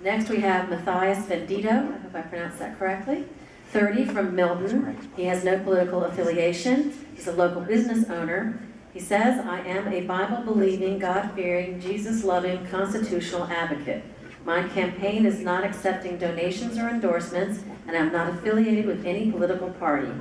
Next we have Mathias Venditto, I hope I pronounced that correctly, 30, from Milton. He has no political affiliation. He's a local business owner. He says, I am a Bible-believing, God-fearing, Jesus-loving, constitutional advocate. My campaign is not accepting donations or endorsements, and I'm not affiliated with any political party.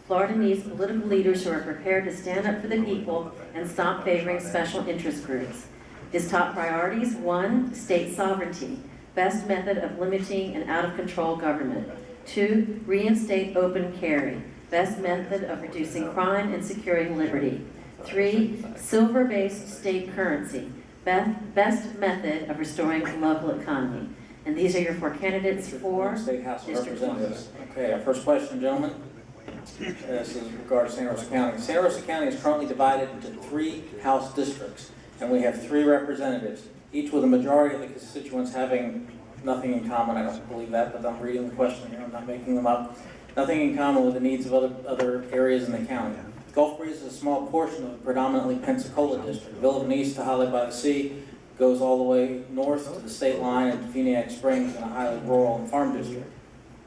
Florida needs political leaders who are prepared to stand up for the people and stop favoring special interest groups. His top priorities: 1, state sovereignty, best method of limiting an out-of-control government. 2, reinstate open carry, best method of reducing crime and securing liberty. 3, silver-based state currency, best method of restoring the local economy. And these are your 4 candidates for State House of District 1. Representatives. Okay, our first question, gentlemen. This is regarding Santa Rosa County. Santa Rosa County is currently divided into 3 House districts, and we have 3 representatives, each with a majority of the constituents having nothing in common. I don't believe that, but I'm reading the question here. I'm not making them up. Nothing in common with the needs of other areas in the county. Gulf Breeze is a small portion of the predominantly Pensacola district. Villa Venice to Holly by the Sea goes all the way north to the state line at Phoenix Springs in a highly rural and farm district.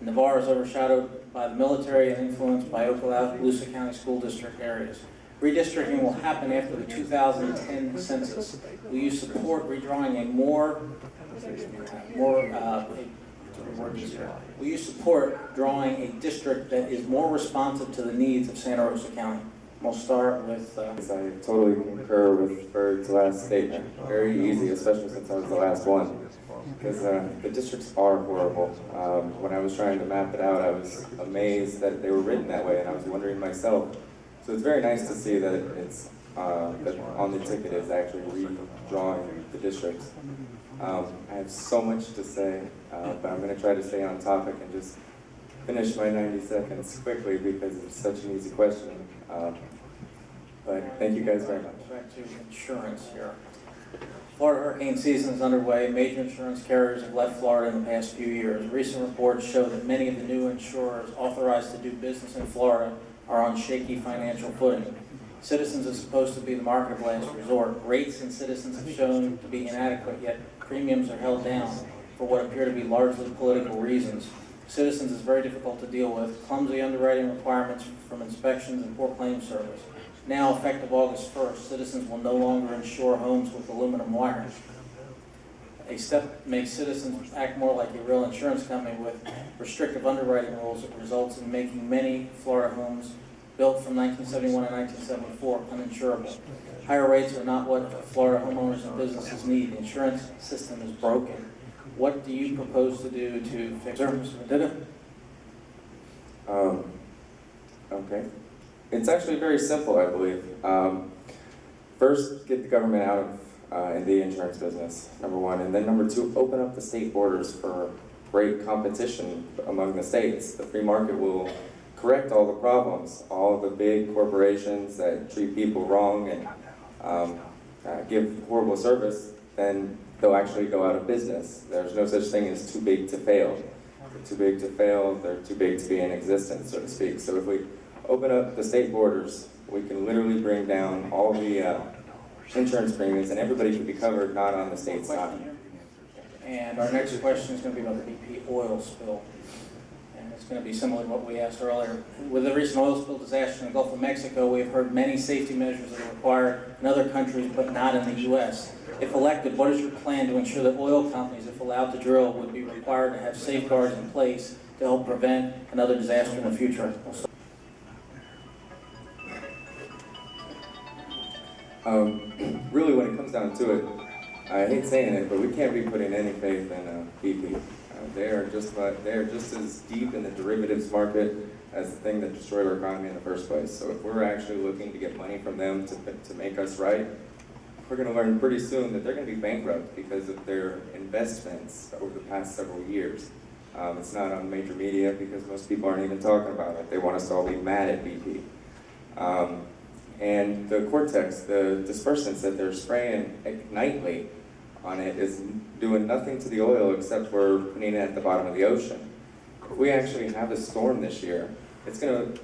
Navarre is overshadowed by the military and influenced by Okaloosa County School District areas. Redistricting will happen after the 2010 census. Will you support redrawing will you support drawing a district that is more responsive to the needs of Santa Rosa County? We'll start with... I totally concur with Berg's last statement. Very easy, especially since I was the last one. Because the districts are horrible. When I was trying to map it out, I was amazed that they were written that way, and I was wondering myself. So it's very nice to see that it's that on the ticket is actually redrawing the districts. I have so much to say, but I'm going to try to stay on topic and just finish my 90 seconds quickly because it's such an easy question. But thank you guys very much. Back to insurance here. Florida hurricane season is underway. Major insurance carriers have left Florida in the past few years. Recent reports show that many of the new insurers authorized to do business in Florida are on shaky financial footing. Citizens is supposed to be the market of last resort. Rates in Citizens have shown to be inadequate, yet premiums are held down for what appear to be largely political reasons. Citizens is very difficult to deal with. Clumsy underwriting requirements from inspections and poor claim service. Now, effective August 1st, Citizens will no longer insure homes with aluminum wiring. A step makes Citizens act more like a real insurance company with restrictive underwriting rules that results in making many Florida homes built from 1971 and 1974 uninsurable. Higher rates are not what Florida homeowners and businesses need. The insurance system is broken. What do you propose to do to fix it? Mr. Venditto? Okay. It's actually very simple, I believe. First, get the government out of the insurance business, number 1. And then number 2, open up the state borders for great competition among the states. The free market will correct all the problems. All the big corporations that treat people wrong and give horrible service, then they'll actually go out of business. There's no such thing as too big to fail. They're too big to fail, they're too big to be in existence, so to speak. So if we open up the state borders, we can literally bring down all the insurance premiums, and everybody can be covered, not on the state side. And our next question is going to be about the BP oil spill. And it's going to be similar to what we asked earlier. With the recent oil spill disaster in the Gulf of Mexico, we've heard many safety measures that are required in other countries, but not in the U.S. If elected, what is your plan to ensure that oil companies, if allowed to drill, would be required to have safeguards in place to help prevent another disaster in the future? Really, when it comes down to it, I hate saying it, but we can't be putting any faith in BP. They are just as deep in the derivatives market as the thing that destroyed our economy in the first place. So if we're actually looking to get money from them to make us right, we're going to learn pretty soon that they're going to be bankrupt because of their investments over the past several years. It's not on major media because most people aren't even talking about it. They want us to all be mad at BP. And the Cortex, the dispersants that they're spraying nightly on it is doing nothing to the oil except for putting it at the bottom of the ocean. If we actually have a storm this year, it's going to,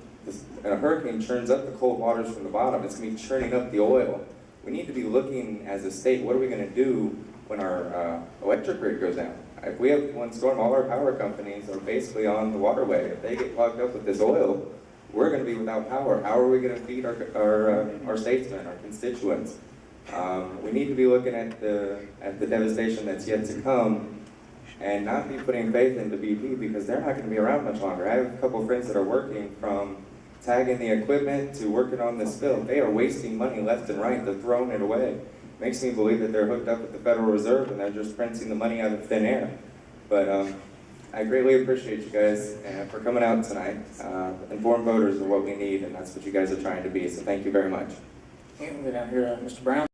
and a hurricane churns up the cold waters from the bottom, it's going to be churning up the oil. We need to be looking as a state, what are we going to do when our electric grid goes down? if we have one storm, all our power companies are basically on the waterway. If they get clogged up with this oil, we're going to be without power. How are we going to feed our statesmen, our constituents? We need to be looking at the devastation that's yet to come, and not be putting faith into BP, because they're not going to be around much longer. I have a couple of friends that are working from tagging the equipment to working on this spill. They are wasting money left and right. They're throwing it away. Makes me believe that they're hooked up with the Federal Reserve and they're just printing the money out of thin air. But I greatly appreciate you guys for coming out tonight. Informed voters are what we need, and that's what you guys are trying to be. So thank you very much. Okay, we'll go down here to Mr. Brown.